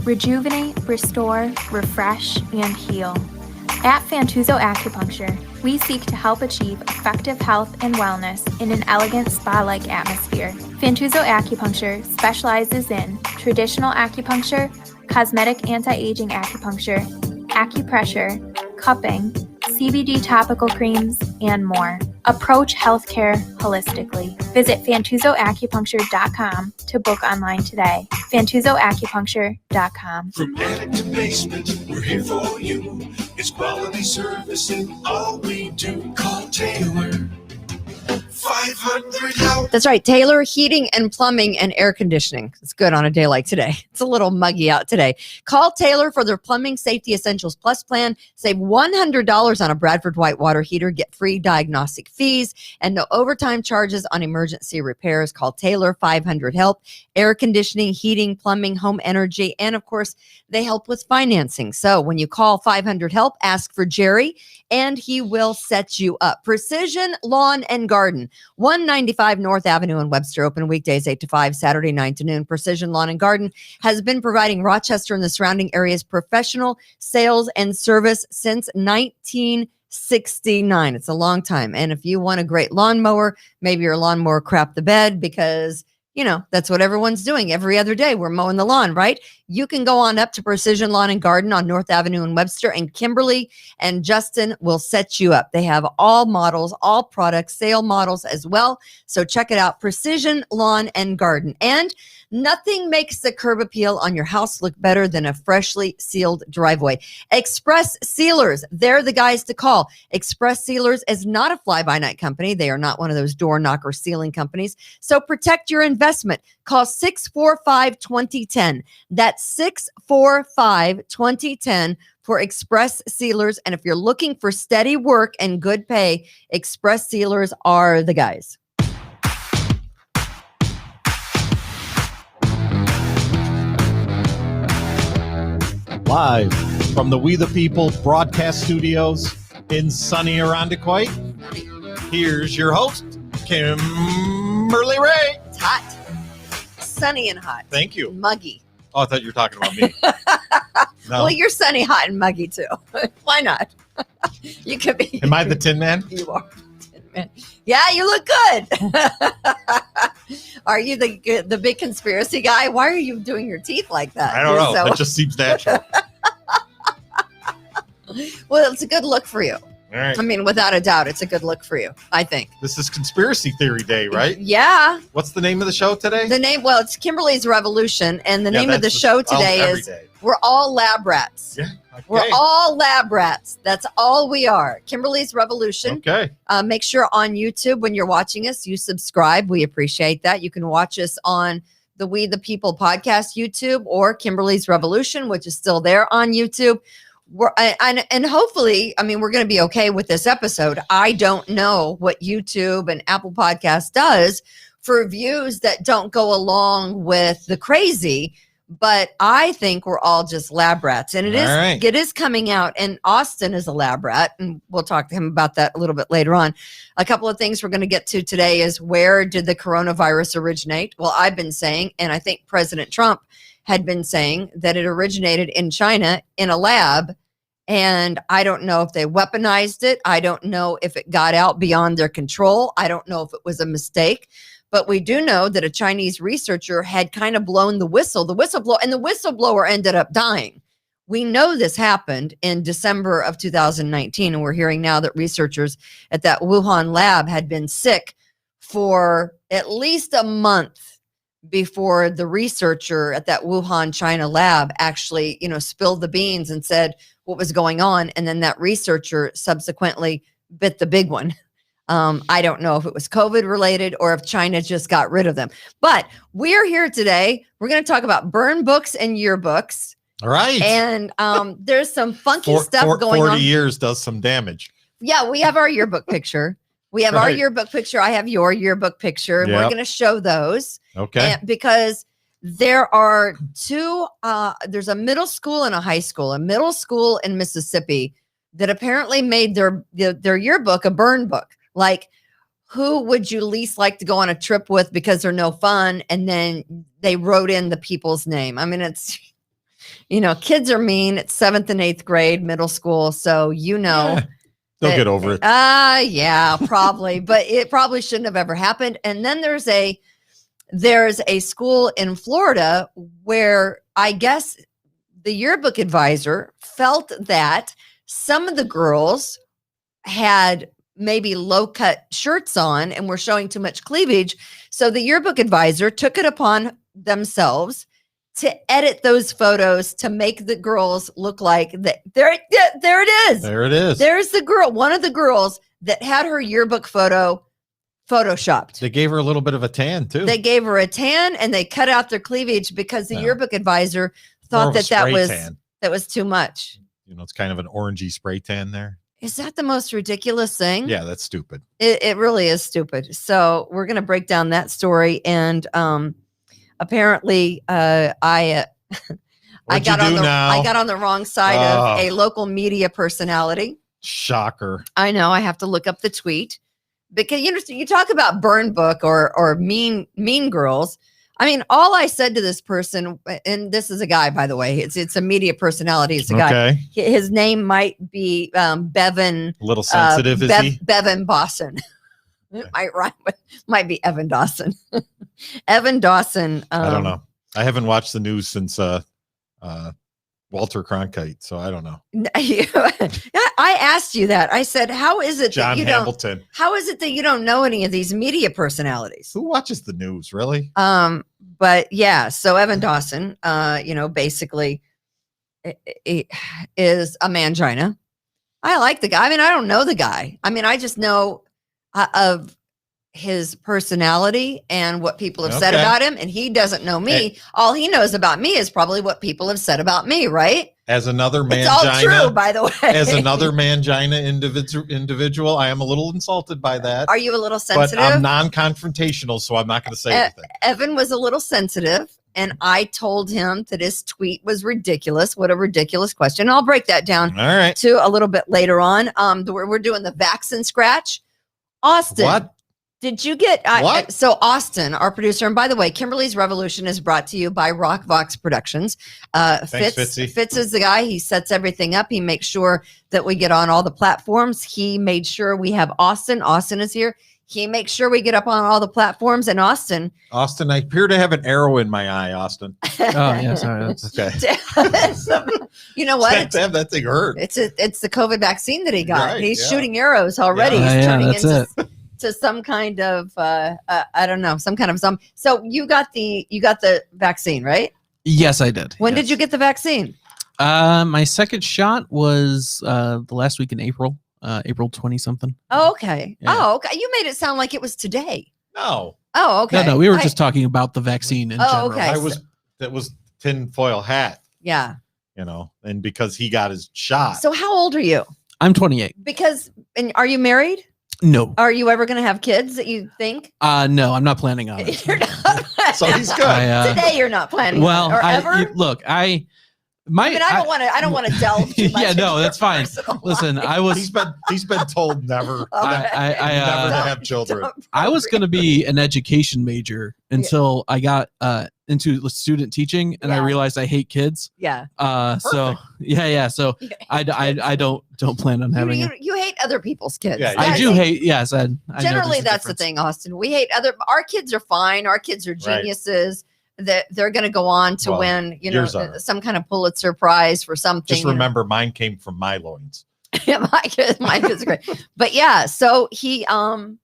Rejuvenate, restore, refresh, and heal. At Fantuzzo Acupuncture, we seek to help achieve effective health and wellness in an elegant spa-like atmosphere. Fantuzzo Acupuncture specializes in traditional acupuncture, cosmetic anti-aging acupuncture, acupressure, cupping, CBD topical creams, and more. Approach healthcare holistically. Visit FantuzzoAcupuncture.com to book online today. FantuzzoAcupuncture.com. From attic to basement, we're here for you. It's quality service in all we do. Call Taylor. 500 help. That's right. Taylor Heating and Plumbing and Air Conditioning. It's good on a day like today. It's a little muggy out today. Call Taylor for their Plumbing Safety Essentials Plus plan. Save $100 on a Bradford White water heater. Get free diagnostic fees and no overtime charges on emergency repairs. Call Taylor 500 Help. Air conditioning, heating, plumbing, home energy, and of course, they help with financing. So when you call 500 Help, ask for Jerry and he will set you up. Precision Lawn and Garden, 195 North Avenue in Webster, open weekdays 8 to 5, Saturday 9 to noon. Precision Lawn and Garden has been providing Rochester and the surrounding areas professional sales and service since 1969. It's a long time. And if you want a great lawnmower, maybe your lawnmower crap the bed because that's what everyone's doing every other day. We're mowing the lawn, right? You can go on up to Precision Lawn and Garden on North Avenue in Webster, and Kimberly and Justin will set you up. They have all models, all products, sale models as well. So check it out, Precision Lawn and Garden. And nothing makes the curb appeal on your house look better than a freshly sealed driveway. Express Sealers, they're the guys to call. Express Sealers is not a fly-by-night company. They are not one of those door knocker sealing companies. So protect your investment. Call 645-2010. That's 645-2010 for Express Sealers. And if you're looking for steady work and good pay, Express Sealers are the guys. Live from the We the People broadcast studios in sunny Irondequoit, here's your host, Kimberly Ray. It's hot. Sunny and hot. Thank you. Muggy. Oh, I thought you were talking about me. No. Well, you're sunny, hot, and muggy too. Why not? You could be. Am I the Tin Man? You are the Tin Man. Yeah, you look good. Are you the big conspiracy guy? Why are you doing your teeth like that? I don't know. That just seems natural. Well, it's a good look for you. All right. I mean, without a doubt, it's a good look for you, I think. This is Conspiracy Theory Day, right? Yeah. What's the name of the show today? It's Kimberly's Revolution, and the name of the show today is We're All Lab Rats. Yeah. Okay. We're all lab rats. That's all we are. Kimberly's Revolution. Okay. Make sure on YouTube when you're watching us, you subscribe. We appreciate that. You can watch us on the We the People podcast YouTube or Kimberly's Revolution, which is still there on YouTube. And hopefully, we're going to be okay with this episode. I don't know what YouTube and Apple Podcast does for views that don't go along with the crazy, but I think we're all just lab rats. And it is coming out, and Austin is a lab rat, and we'll talk to him about that a little bit later on. A couple of things we're going to get to today is, where did the coronavirus originate? Well, I've been saying, and I think President Trump had been saying, that it originated in China in a lab, and I don't know if they weaponized it. I don't know if it got out beyond their control. I don't know if it was a mistake. But we do know that a Chinese researcher had kind of blown the whistleblower ended up dying. We know this happened in December of 2019, and we're hearing now that researchers at that Wuhan lab had been sick for at least a month before the researcher at that Wuhan, China lab actually, spilled the beans and said what was going on. And then that researcher subsequently bit the big one. I don't know if it was COVID related or if China just got rid of them. But we're here today. We're going to talk about burn books and yearbooks. All right. And there's some funky stuff going 40 on. years does some damage. Yeah, we have our yearbook picture. We have our yearbook picture. I have your yearbook picture. And we're going to show those. Okay. Because there are two, there's a middle school and a high school. A middle school in Mississippi that apparently made their yearbook a burn book. Like, who would you least like to go on a trip with because they're no fun? And then they wrote in the people's name. I mean, it's Kids are mean. It's 7th and 8th grade, middle school. So, They'll get over it. Yeah, probably. But it probably shouldn't have ever happened. And then there's a school in Florida where I guess the yearbook advisor felt that some of the girls had maybe low-cut shirts on and were showing too much cleavage. So the yearbook advisor took it upon themselves to edit those photos to make the girls look like that. There it is. There it is. There's the girl, one of the girls that had her yearbook photo photoshopped. They gave her a little bit of a tan too. They gave her a tan and they cut out their cleavage because the yearbook advisor thought that was too much. It's kind of an orangey spray tan there. Is that the most ridiculous thing? Yeah, that's stupid. It really is stupid. So we're going to break down that story. And apparently I got on the wrong side of a local media personality. Shocker. I know. I have to look up the tweet because you talk about burn book or mean girls. I mean, all I said to this person, and this is a guy, by the way, it's a media personality. It's a guy. Okay. His name might be Bevan. A little sensitive, is he? Bevan Boston. It might rhyme with, might be Evan Dawson. Evan Dawson. I don't know. I haven't watched the news since Walter Cronkite, so I don't know. I asked you that. I said, "How is it John that you Hamilton. How is it that you don't know any of these media personalities?" Who watches the news, really? But yeah, so Evan Dawson, basically is a mangina. I like the guy. I mean, I don't know the guy. I mean, I just know of his personality and what people have said about him, and he doesn't know me. All he knows about me is probably what people have said about me, right? As another mangina, it's all true, by the way. As another mangina individual, I am a little insulted by that. Are you a little sensitive? But I'm non-confrontational, so I'm not going to say anything. Evan was a little sensitive, and I told him that his tweet was ridiculous. What a ridiculous question. I'll break that down to a little bit later on. We're doing the vaccine scratch. Austin. What? Did you get what? So Austin, our producer, and by the way, Kimberly's Revolution is brought to you by Rockvox Productions. Thanks, Fitzy. Fitz is the guy. He sets everything up. He makes sure that we get on all the platforms. He made sure we have Austin. Austin is here. He makes sure we get up on all the platforms. And Austin, I appear to have an arrow in my eye, Austin. Oh yeah, sorry. That's okay. You know what? That thing hurt. It's the COVID vaccine that he got. Right, He's shooting arrows already. Yeah. He's turning that's into it. to some kind of I don't know, some kind of some. So you got the vaccine, right? Yes, I did. When did you get the vaccine? My second shot was the last week in April, April 20 something. Oh, okay. Yeah. Oh, okay. You made it sound like it was today. No. Oh, okay. No, we were just talking about the vaccine in general. Okay. That was tinfoil hat, Yeah. and because he got his shot. So how old are you? I'm 28. And are you married? No. Are you ever going to have kids that you think? No, I'm not planning on it. You're not. So he's good. Today you're not planning well, on it, or ever? look, I don't want to delve too much. Yeah, no, into that's your fine. personal Listen, life. he's been told never, Okay. never to Don't- have children. I was going to be an education major until I got into student teaching, and I Yeah. realized I hate kids. Yeah. So yeah. So I don't plan on having it. You hate other people's kids. Yeah, I do hate. Yes, I know Generally, there's a that's the difference. thing, Austin. We hate our kids are fine. Our kids are Right. geniuses. That they're going to go on to Well, win, yours are. some kind of Pulitzer Prize for something. Just remember, mine came from my loins. Yeah, my kids are great. But yeah, so he, So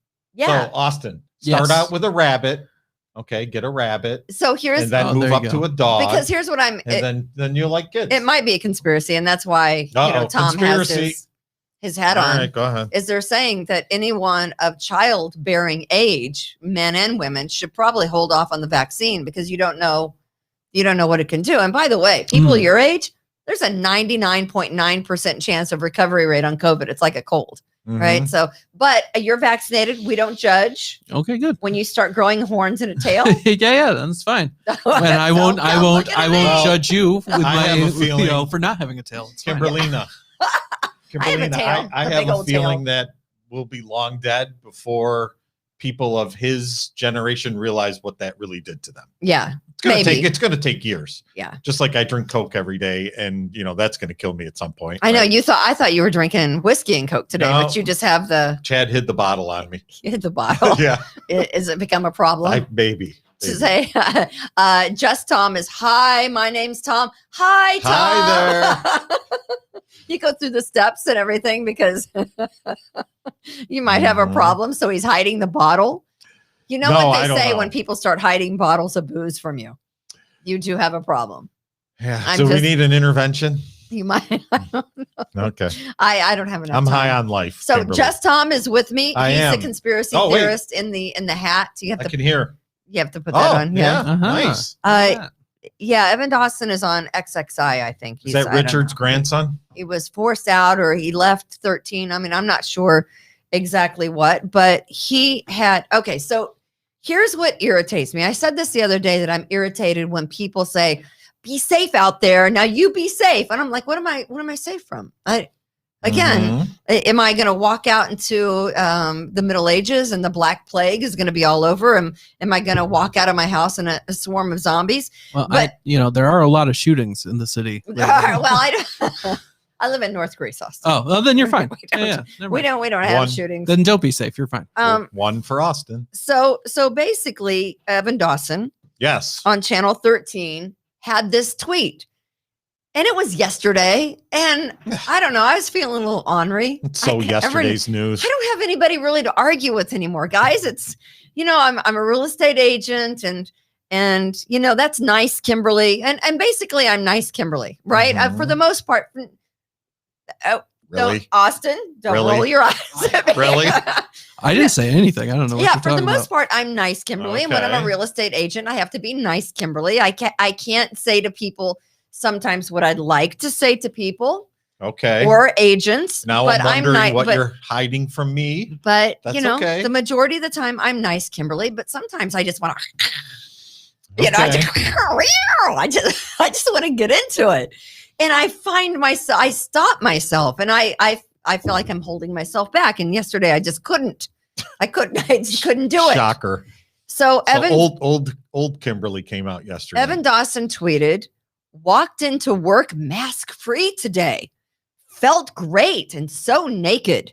Austin, start Yes. out with a rabbit. Okay, get a rabbit, So here's and then Oh, move there you up go. to a dog. because here's what and then you'll like kids. it might be a conspiracy, and that's why Uh-oh, Tom conspiracy. has his hat All on. right, go ahead. Is they're saying that anyone of childbearing age, men and women, should probably hold off on the vaccine because you don't know what it can do. And by the way, people your age, there's a 99.9% chance of recovery rate on COVID. It's like a cold, right? Mhm. So, but you're vaccinated. We don't judge Okay, good. when you start growing horns and a tail. yeah, that's fine. And I Don't won't come looking at me. Well, judge you with I have a feeling- for not having a tail. It's fine. Kimberlina. I have a tail, I a have big a old tail. feeling that we'll be long dead before people of his generation realize what that really did to them. Yeah. It's gonna take years. Yeah. Just like I drink Coke every day, and that's gonna kill me at some point. I know right? I thought you were drinking whiskey and Coke today, No. but you just have Chad hid the bottle on me. you hid the bottle. Yeah. Is it become a problem? Baby. To say, Just Tom is hi. My name's Tom. Hi, Tom. Hi there. You go through the steps and everything because you might have a problem. So he's hiding the bottle. You know what they say when people start hiding bottles of booze from you? You do have a problem. Yeah. We need an intervention. You might. I don't know. Okay. I don't have enough. I'm time. high on life. So Kimberly. Just Tom is with me. I He's am. the conspiracy Oh, wait. theorist in the hat. You I can hear. You have to put that on. Yeah. Uh-huh. Nice. Yeah, Evan Dawson is on XXI, I think. Is that I don't Richard's know. grandson? He was forced out or he left 13. I mean, I'm not sure exactly what, but he had. Okay, so here's what irritates me. I said this the other day that I'm irritated when people say, be safe out there. Now you be safe. And I'm like, what am I safe from? Am I going to walk out into the Middle Ages and the Black Plague is going to be all over? Am I going to walk out of my house in a swarm of zombies? Well, But- there are a lot of shootings in the city. Well, I don't. I live in North Greece, Austin. Oh, well, then you're fine. We don't- Never We mind. don't have One. shootings. Then don't be safe. You're fine. One for Austin. So basically, Evan Dawson Yes. on Channel 13 had this tweet. And it was yesterday. And I don't know. I was feeling a little ornery. Yesterday's news. I don't have anybody really to argue with anymore, guys. It's, I'm a real estate agent and that's nice, Kimberly. And basically I'm nice, Kimberly, right? For the most part. Really? Don't, Austin, don't Really? roll your eyes at me. Really? I didn't say anything. I don't know what Yeah, you're for the talking most about. part, I'm nice, Kimberly. And when I'm Okay. a real estate agent, I have to be nice, Kimberly. I can't say to people sometimes what I'd like to say to people Okay. or agents. Now but I'm wondering nice. what But, you're hiding from me. but That's you know, okay. the majority of the time, I'm nice, Kimberly. But sometimes I just want to, Okay. I just want to get into it. And I find myself, I stop myself, and I feel like I'm holding myself back. And yesterday, I just couldn't. I just couldn't do it. Shocker. So Evan, old Kimberly came out yesterday. Evan Dawson tweeted, walked into work mask free today. Felt great and so naked.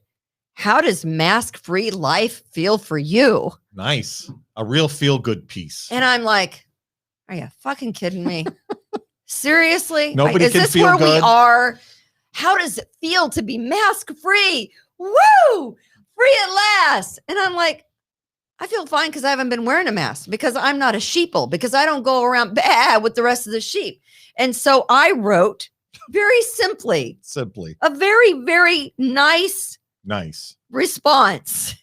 How does mask free life feel for you? Nice. A real feel good piece. And I'm like, are you fucking kidding me? Seriously? Nobody Is can this feel where we good. are? How does it feel to be mask free? Woo! Free at last. And I'm like, I feel fine because I haven't been wearing a mask, because I'm not a sheeple, because I don't go around bad with the rest of the sheep. And so I wrote very simply a very, very nice response.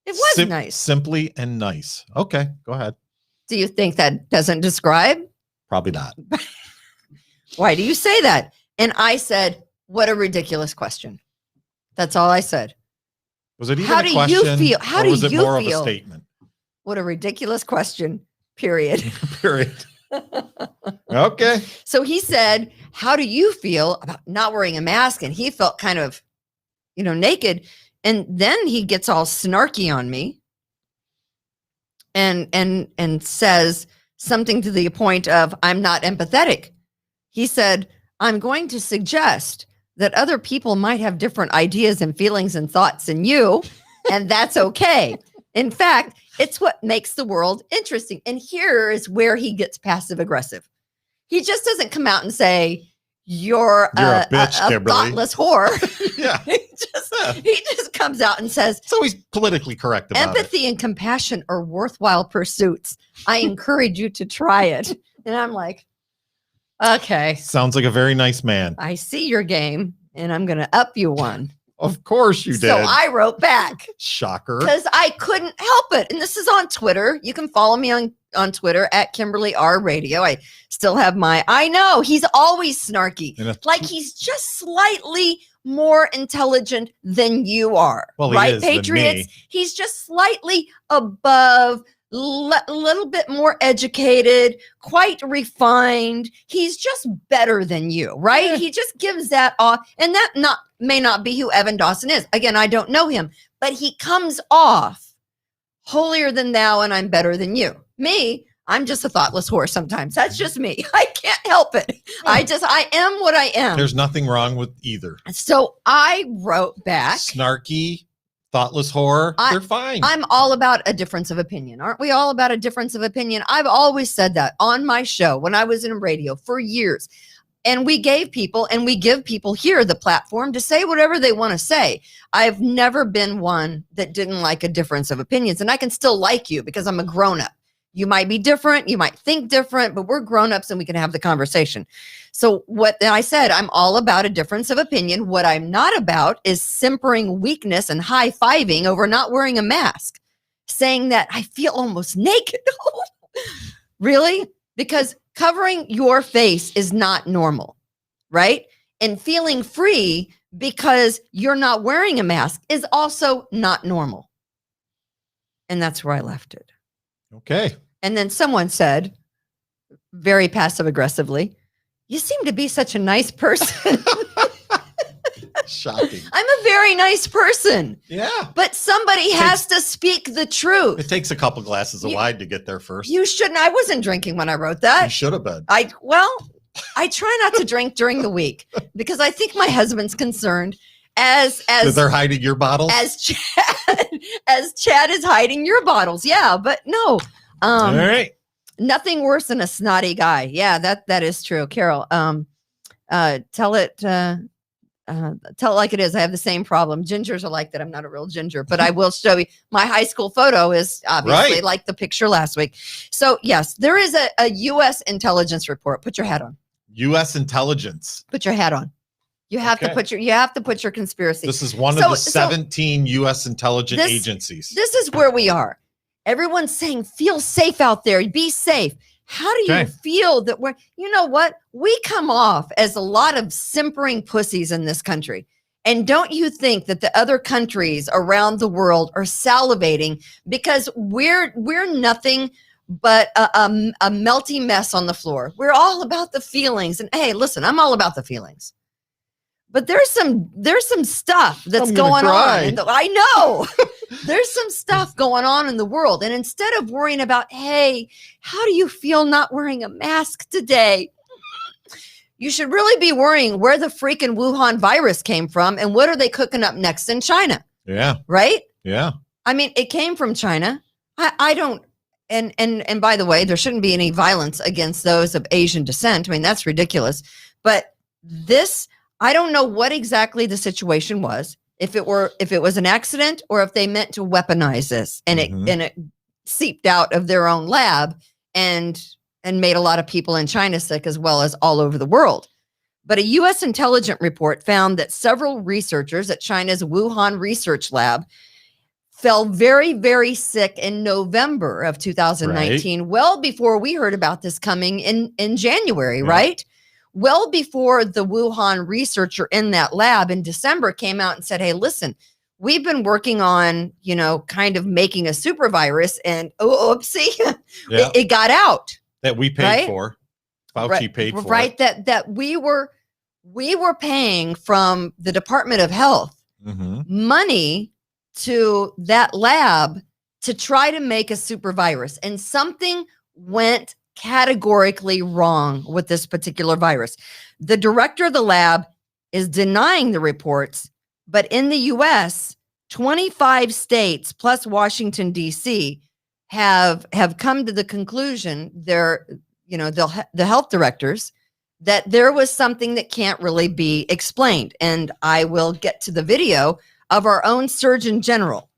It was nice. Simply and nice. Okay, go ahead. Do you think that doesn't describe? Probably not. Why do you say that? And I said, what a ridiculous question. That's all I said. Was it even How a do question? you feel? How or do was it you more feel? of a statement? What a ridiculous question, period. Period. Okay. So he said, how do you feel about not wearing a mask? And he felt kind of, naked. And then he gets all snarky on me and says something to the point of, I'm not empathetic. He said, I'm going to suggest that other people might have different ideas and feelings and thoughts than you, and that's okay. In fact, it's what makes the world interesting. And here is where he gets passive aggressive. He just doesn't come out and say, you're a bitch, Kimberly. thoughtless whore. Yeah. He just comes out and says, So he's politically correct about empathy and compassion are worthwhile pursuits. I encourage you to try it. And I'm like, okay, it. Sounds like a very nice man. I see your game and I'm going to up you one. Of course you did. So I wrote back Shocker. because I couldn't help it. And this is on Twitter. You can follow me on Twitter at Kimberly R Radio. I still have I know he's always snarky. Like he's just slightly more intelligent than you are. Well, he right, is than Patriots? me. He's just slightly above, a little bit more educated, quite refined. He's just better than you, right? Yeah. He just gives that off. And that may not be who Evan Dawson is. Again, I don't know him, but he comes off holier than thou and I'm better than you. Me, I'm just a thoughtless horse sometimes. That's just me. I can't help it. I am what I am. There's nothing wrong with either. So I wrote back. Snarky, thoughtless horror, they're fine. I'm all about a difference of opinion. Aren't we all about a difference of opinion? I've always said that on my show when I was in radio for years. And we gave people and we give people here the platform to say whatever they want to say. I've never been one that didn't like a difference of opinions. And I can still like you because I'm a grown-up. You might be different. You might think different, but we're grown-ups and we can have the conversation. So what I said, I'm all about a difference of opinion. What I'm not about is simpering weakness and high-fiving over not wearing a mask, saying that I feel almost naked. Really? Because covering your face is not normal, right? And feeling free because you're not wearing a mask is also not normal. And that's where I left it. Okay. And then someone said, very passive aggressively, you seem to be such a nice person. Shocking. I'm a very nice person. Yeah. But somebody has to speak the truth. It takes a couple glasses of wine to get there first. You shouldn't. I wasn't drinking when I wrote that. You should have been. I try not to drink during the week because I think my husband's concerned as they're hiding your bottles. As Chad is hiding your bottles. Yeah, but no. All right. Nothing worse than a snotty guy. Yeah, that is true. Carol, tell it like it is. I have the same problem. Gingers are like that. I'm not a real ginger, but I will show you. My high school photo is obviously like the picture last week. So yes, there is a U.S. intelligence report. Put your hat on. U.S. intelligence. Put your hat on. You have to put your conspiracy. This is one of the 17 U.S. intelligence agencies. This is where we are. Everyone's saying, feel safe out there. Be safe. How do you feel that you know what? We come off as a lot of simpering pussies in this country. And don't you think that the other countries around the world are salivating because we're nothing but a melty mess on the floor? We're all about the feelings. And hey, listen, I'm all about the feelings. But there's some stuff that's going on. I know there's some stuff going on in the world. And instead of worrying about, hey, how do you feel not wearing a mask today? You should really be worrying where the freaking Wuhan virus came from and what are they cooking up next in China? Yeah. Right? Yeah. I mean, it came from China. I don't. And by the way, there shouldn't be any violence against those of Asian descent. I mean, that's ridiculous. But this, I don't know what exactly the situation was. If it was an accident or if they meant to weaponize this and it seeped out of their own lab and made a lot of people in China sick as well as all over the world. But a U.S. intelligence report found that several researchers at China's Wuhan research lab fell very, very sick in November of 2019, well before we heard about this coming in January, right? Well before the Wuhan researcher in that lab in December came out and said, hey, listen, we've been working on, kind of making a super virus and oopsie, it got out. That we paid for. Fauci paid for. Right. That we were paying from the Department of Health money to that lab to try to make a super virus. And something went categorically wrong with this particular virus. The director of the lab is denying the reports, but in the US, 25 states plus Washington, D.C. have come to the conclusion, the health directors, that there was something that can't really be explained. And I will get to the video of our own Surgeon General.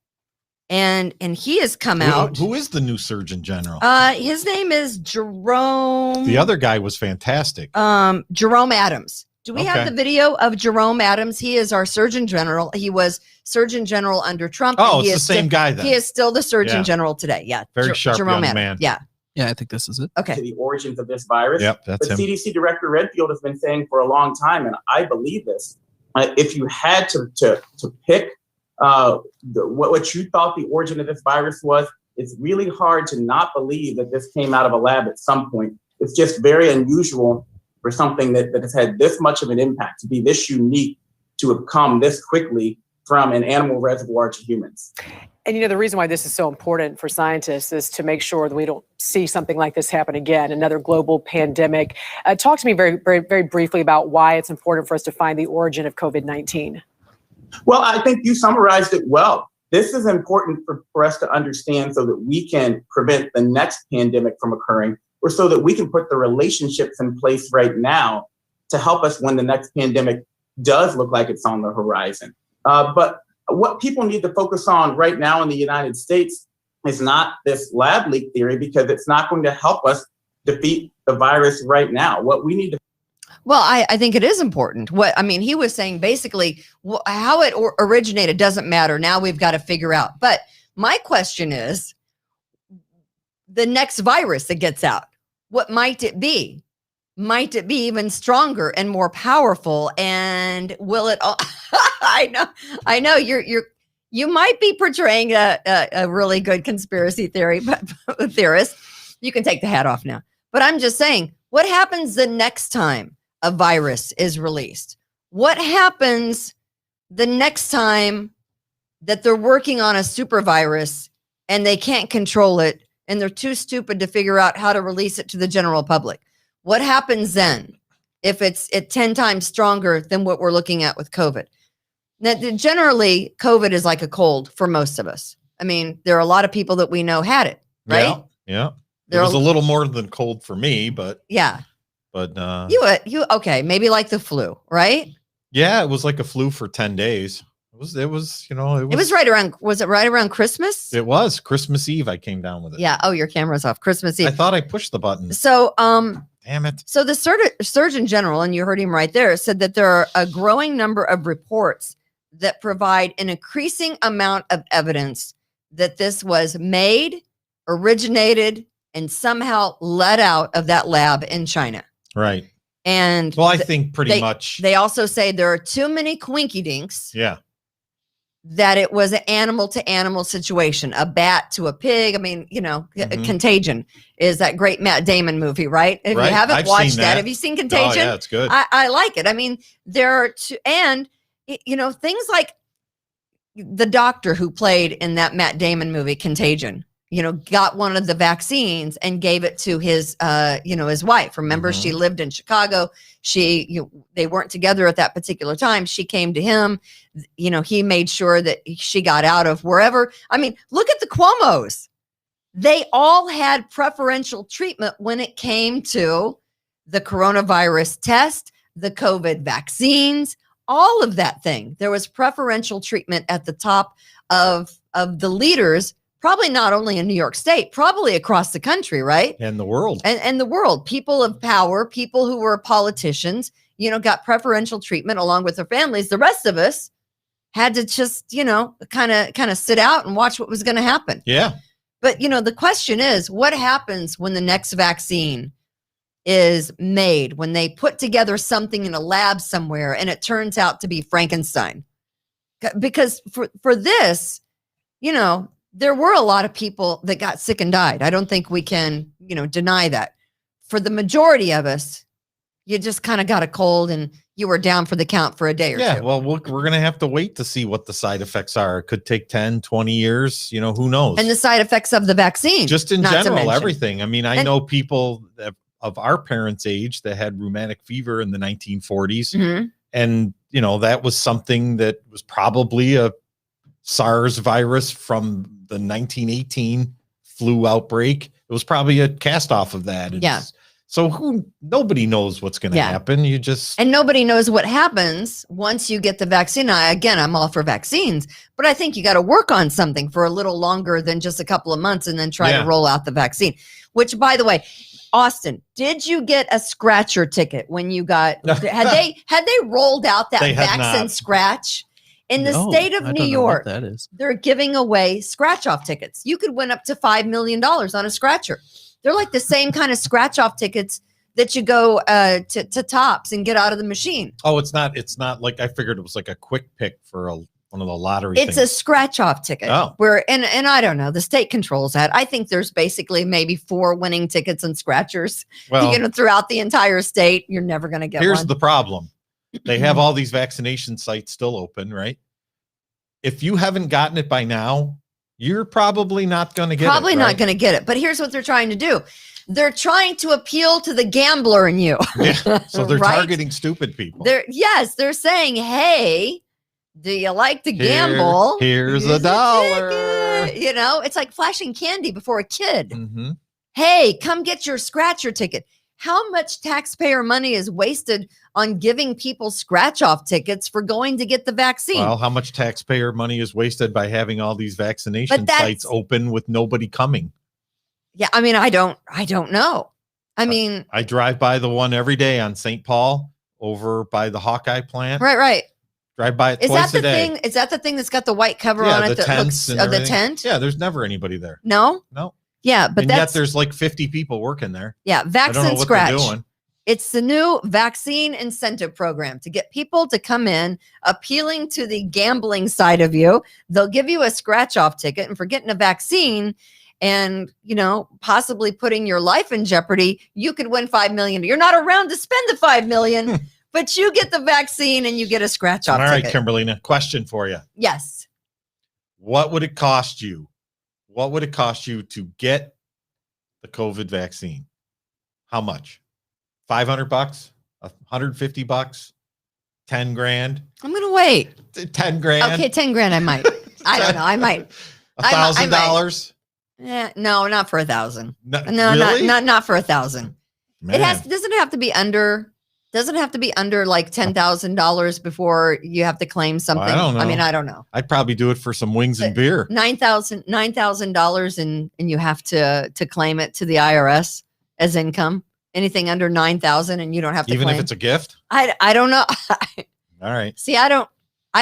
And he has come out. Who is the new Surgeon General? His name is Jerome. The other guy was fantastic. Jerome Adams. Do we have the video of Jerome Adams? He is our Surgeon General. He was Surgeon General under Trump. Oh, it's the same guy then. He is still the Surgeon General today. Yeah. Very sharp Jerome young man. Yeah. Yeah, I think this is it. Okay. To the origins of this virus. Yep, that's but him. CDC Director Redfield has been saying for a long time, and I believe this, if you had to pick what you thought the origin of this virus was, it's really hard to not believe that this came out of a lab at some point. It's just very unusual for something that has had this much of an impact to be this unique, to have come this quickly from an animal reservoir to humans. And, the reason why this is so important for scientists is to make sure that we don't see something like this happen again, another global pandemic. Talk to me very, very, very briefly about why it's important for us to find the origin of COVID-19. Well, I think you summarized it well. This is important for us to understand so that we can prevent the next pandemic from occurring, or so that we can put the relationships in place right now to help us when the next pandemic does look like it's on the horizon. But what people need to focus on right now in the United States is not this lab leak theory, because it's not going to help us defeat the virus right now. What we need to Well, I think it is important. He was saying basically how it originated doesn't matter. Now we've got to figure out. But my question is, the next virus that gets out, what might it be? Might it be even stronger and more powerful? And will it all? I know you might be portraying a really good conspiracy theorist. You can take the hat off now. But I'm just saying, what happens the next time a virus is released? What happens the next time that they're working on a super virus and they can't control it and they're too stupid to figure out how to release it to the general public? What happens then if it's 10 times stronger than what we're looking at with COVID? Now, generally, COVID is like a cold for most of us. There are a lot of people that we know had it, right? Yeah. It was a little more than cold for me, but yeah. But you okay? Maybe like the flu, right? Yeah, it was like a flu for 10 days. It was right around. Was it right around Christmas? It was Christmas Eve. I came down with it. Yeah. Oh, your camera's off. Christmas Eve. I thought I pushed the button. So, damn it. So the Surgeon General, and you heard him right there, said that there are a growing number of reports that provide an increasing amount of evidence that this was made, originated, and somehow let out of that lab in China. Right. And I think pretty much. They also say there are too many quinky dinks. Yeah. That it was an animal to animal situation, a bat to a pig. Contagion is that great Matt Damon movie, right? If you haven't watched that, have you seen Contagion? Oh, yeah, it's good. I like it. There are two, and things like the doctor who played in that Matt Damon movie, Contagion, got one of the vaccines and gave it to his, his wife. Remember, she lived in Chicago. They weren't together at that particular time. She came to him. He made sure that she got out of wherever. Look at the Cuomos. They all had preferential treatment when it came to the coronavirus test, the COVID vaccines, all of that thing. There was preferential treatment at the top of the leaders. Probably not only in New York State, probably across the country, right? And the world. And the world. People of power, people who were politicians, got preferential treatment along with their families. The rest of us had to just, kind of sit out and watch what was going to happen. Yeah. But, the question is, what happens when the next vaccine is made, when they put together something in a lab somewhere and it turns out to be Frankenstein? Because for this, there were a lot of people that got sick and died. I don't think we can, deny that. For the majority of us, you just kind of got a cold and you were down for the count for a day or two. Yeah, well, we're going to have to wait to see what the side effects are. It could take 10, 20 years. Who knows? And the side effects of the vaccine. Just in general, everything. I know people of our parents' age that had rheumatic fever in the 1940s. Mm-hmm. And, that was something that was probably a SARS virus from the 1918 flu outbreak. It was probably a cast off of that. So nobody knows what's going to happen. And nobody knows what happens once you get the vaccine. I'm all for vaccines, but I think you got to work on something for a little longer than just a couple of months and then try to roll out the vaccine, which, by the way, Austin, did you get a scratcher ticket when you got, had they rolled out that vaccine scratch? In the state of New York, they're giving away scratch-off tickets. You could win up to $5 million on a scratcher. They're like the same kind of scratch-off tickets that you go to Tops and get out of the machine. Oh, it's not like I figured it was like a quick pick for one of the lottery things. It's a scratch-off ticket. Oh. And I don't know. The state controls that. I think there's basically maybe 4 winning tickets and scratchers. Well, throughout the entire state. You're never going to get one. Here's the problem. They have all these vaccination sites still open, right? If you haven't gotten it by now, you're probably not going to get Probably it. not right? going to get it. But here's what they're trying to do. They're trying to appeal to the gambler in you. Yeah. So they're Right? targeting stupid people. They're saying, hey, do you like to gamble? Here's a dollar. ticket. You know, it's like flashing candy before a kid. Mm-hmm. Hey, come get your scratcher ticket. How much taxpayer money is wasted on giving people scratch off tickets for going to get the vaccine? Well, how much taxpayer money is wasted by having all these vaccination But that's- sites open with nobody coming? Yeah, I mean, I don't know. I mean, I drive by the one every day on St. Paul over by the Hawkeye plant. right. Drive by it Is twice that a the day. thing? Is that the thing that's got the white cover Yeah, on the it that tents looks and of the everything. tent? Yeah, there's never anybody there. No. Yeah, but and yet that's there's like 50 people working there. yeah, I don't know vaccine what scratch. they're doing. It's the new vaccine incentive program to get people to come in, appealing to the gambling side of you. They'll give you a scratch off ticket, and for getting a vaccine and, you know, possibly putting your life in jeopardy, you could win $5 million. You're not around to spend the $5 million, but you get the vaccine and you get a scratch off All right, ticket. Kimberly, now question for you. Yes. What would it cost you? What would it cost you to get the COVID vaccine? How much? $500? $150? 10 grand? I'm going to wait. 10 grand? Okay, 10 grand I might. I don't know. I might. $1,000? Yeah, no, not for 1,000. No, really? not for 1,000. Man. Doesn't have to be under like $10,000 before you have to claim something. I don't know. I mean, I don't know. I'd probably do it for some wings and beer. $9,000 and you have to claim it to the IRS as income. Anything under 9,000 and you don't have to Even claim. if it's a gift? I don't know. All right. See, I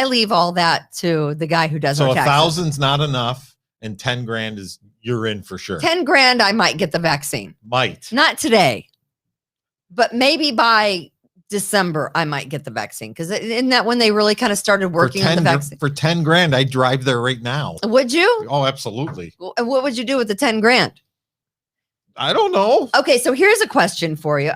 leave all that to the guy who does So our taxes. 1,000's not enough and 10 grand is you're in for sure. 10 grand I might get the vaccine. Might. Not today. But maybe by December I might get the vaccine, because isn't that when they really kind of started working on the vaccine? For 10 grand, I'd drive there right now. Would you? Oh, absolutely. And what would you do with the 10 grand? I don't know. Okay, so here's a question for you.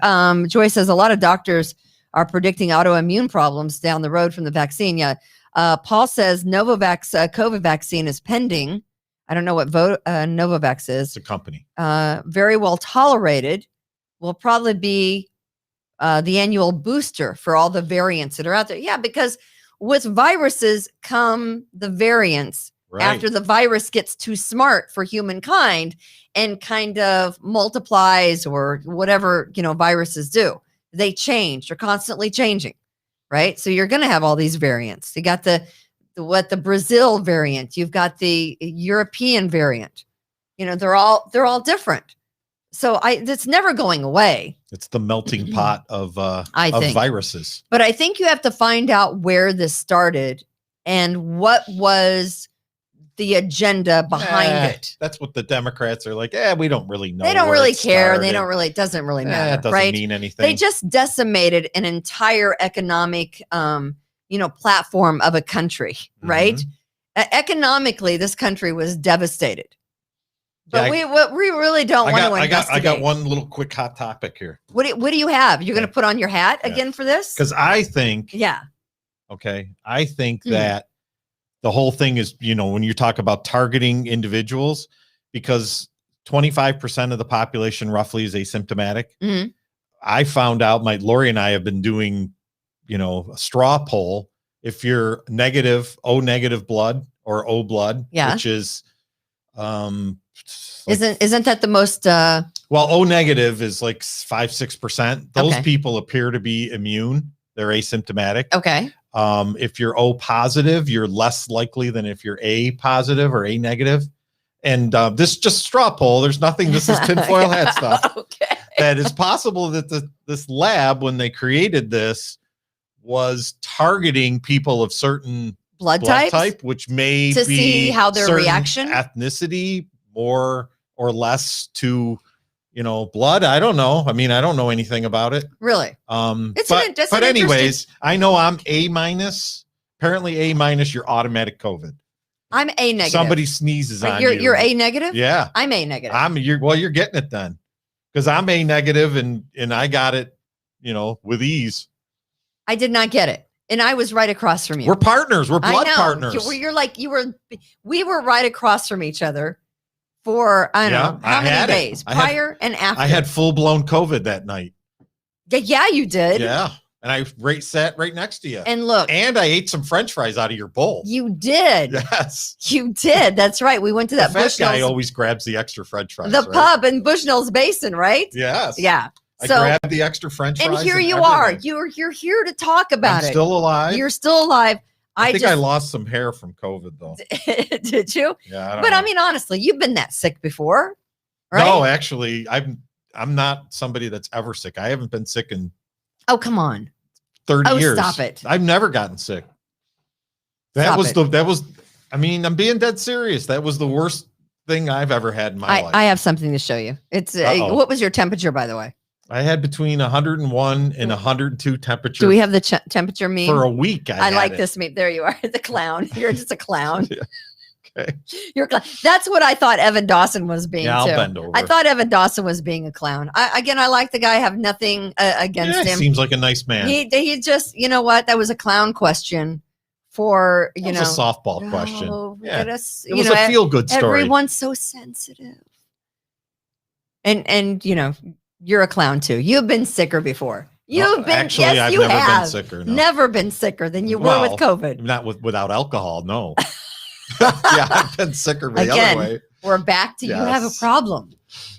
Joy says a lot of doctors are predicting autoimmune problems down the road from the vaccine. Yeah. Paul says Novavax COVID vaccine is pending. I don't know what Novavax is. It's a company. Very well tolerated. Will probably be the annual booster for all the variants that are out there. Yeah, because with viruses come the variants after the virus gets too smart for humankind and kind of multiplies, or whatever, viruses do. They change. They're constantly changing, right? So you're going to have all these variants. You got the Brazil variant. You've got the European variant. They're all different. So it's never going away. It's the melting pot of think. viruses. But I think you have to find out where this started and what was the agenda behind it. That's what the Democrats are like. We don't really know. They don't where really it care. started. It doesn't really matter. It doesn't right? mean anything. They just decimated an entire economic, platform of a country, right? Economically, this country was devastated. But we really don't want to investigate. I got one little quick hot topic here. What do you have? You're going to put on your hat again for this? Because I think, I think that the whole thing is, when you talk about targeting individuals, because 25% of the population roughly is asymptomatic. Mm-hmm. I found out, Lori and I have been doing, a straw poll. If you're negative, O negative blood or O blood, which is, isn't that the most well, O negative is like 5-6%. Those people appear to be immune. They're asymptomatic. Okay. If you're O positive, you're less likely than if you're A positive or A negative. And this is just straw poll. There's nothing. This is tinfoil hat stuff. Okay. That it's possible that this lab, when they created this, was targeting people of certain blood type, which may to be see how their certain reaction, ethnicity, more or less to blood. I don't know. I mean, I don't know anything about it. Really? But anyways, I know I'm A minus. Apparently A minus, you're automatic COVID. I'm A negative. Somebody sneezes on you. You're A negative? Yeah. I'm A negative. You're getting it then. Because I'm A negative and I got it, with ease. I did not get it. And I was right across from you. We're partners. We're blood I know. partners. We were right across from each other for, I don't know, how many days prior and after. I had full blown COVID that night. Yeah, you did. Yeah. And I sat right next to you. And look. And I ate some French fries out of your bowl. You did. Yes. You did. That's right. We went to that Bush guy always grabs the extra French fries. The pub in Bushnell's Basin, right? Yes. Yeah. I grabbed the extra French fries. And here you are. You're here to talk about it. Still alive. You're still alive. I think I lost some hair from COVID though. Did you? Yeah. I mean, honestly, you've been that sick before, right? No, actually, I'm not somebody that's ever sick. I haven't been sick in come on. 30 years. Stop it. I've never gotten sick. I mean, I'm being dead serious. That was the worst thing I've ever had in my life. I have something to show you. It's what was your temperature, by the way? I had between 101 and 102 temperature. Do we have the temperature meme? For a week. I like this meme. There you are. The clown. You're just a clown. Yeah. Okay. You're a clown. That's what I thought Evan Dawson was being. Yeah, I'll too. bend over. I thought Evan Dawson was being a clown. I like the guy. I have nothing against him. Seems like a nice man. He just, you know what? That was a clown question for, a softball question. Yeah. It was a feel-good story. Everyone's so sensitive. And you're a clown too. You've been sicker before. You've been, actually, I've never been sicker. No. Never been sicker than you were with COVID. Not without alcohol, no. Yeah, I've been sicker the other way. We're back to you have a problem.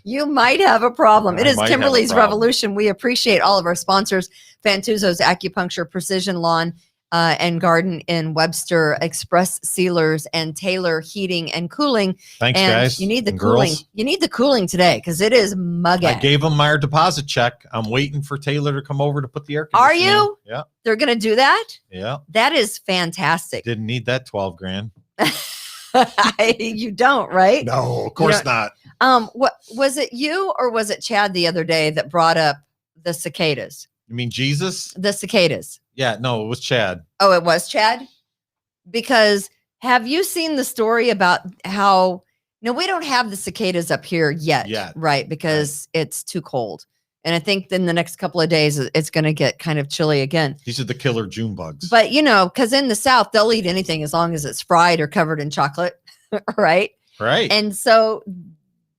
You might have a problem. It is Kimberly's Revolution. We appreciate all of our sponsors, Fantuzzo's Acupuncture, Precision Lawn and Garden in Webster, Express Sealers, and Taylor Heating and Cooling. Thanks, guys. You need the cooling. Girls. You need the cooling today because it is muggy. I gave them my deposit check. I'm waiting for Taylor to come over to put the air Are conditioning. you? Yeah. They're going to do that? Yeah. That is fantastic. Didn't need that 12 grand. You don't, right? No, of course not. What was it, you or was it Chad the other day that brought up the cicadas? You mean Jesus? The cicadas. Yeah, no, it was Chad. Oh, it was Chad? Because have you seen the story about how we don't have the cicadas up here yet, right? Because it's too cold. And I think in the next couple of days, it's going to get kind of chilly again. These are the killer June bugs. But, because in the South, they'll eat anything as long as it's fried or covered in chocolate, right? Right. And so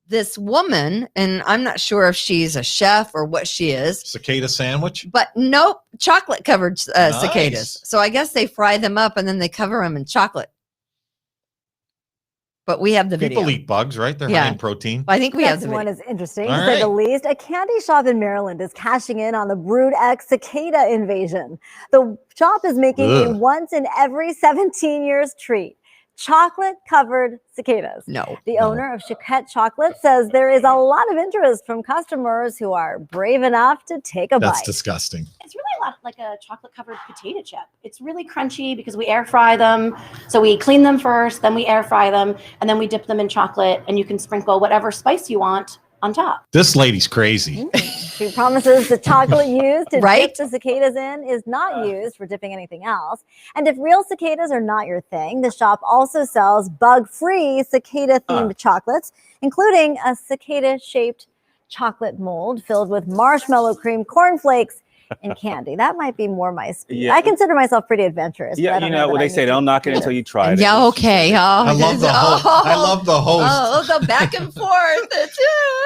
this woman, and I'm not sure if she's a chef or what she is. Cicada sandwich? But nope, chocolate covered cicadas. So I guess they fry them up and then they cover them in chocolate. But we have the video. People eat bugs, right? They're high in protein. I think we have the video. Next one is interesting, to say the least. A candy shop in Maryland is cashing in on the Brood X cicada invasion. The shop is making a once in every 17 years treat. Chocolate-covered cicadas. No. The owner of Chiquette Chocolate says there is a lot of interest from customers who are brave enough to take a bite. That's disgusting. It's really a lot like a chocolate-covered potato chip. It's really crunchy because we air fry them. So we clean them first, then we air fry them, and then we dip them in chocolate, and you can sprinkle whatever spice you want on top. This lady's crazy. She promises the chocolate used to dip the cicadas in is not used for dipping anything else. And if real cicadas are not your thing, the shop also sells bug-free cicada-themed chocolates, including a cicada-shaped chocolate mold filled with marshmallow cream, cornflakes, and candy. That might be more my speed. Yeah. I consider myself pretty adventurous. Yeah, what they say, don't knock it until you try it. Yeah, okay. I love the host. I love the host. Oh, the back and forth.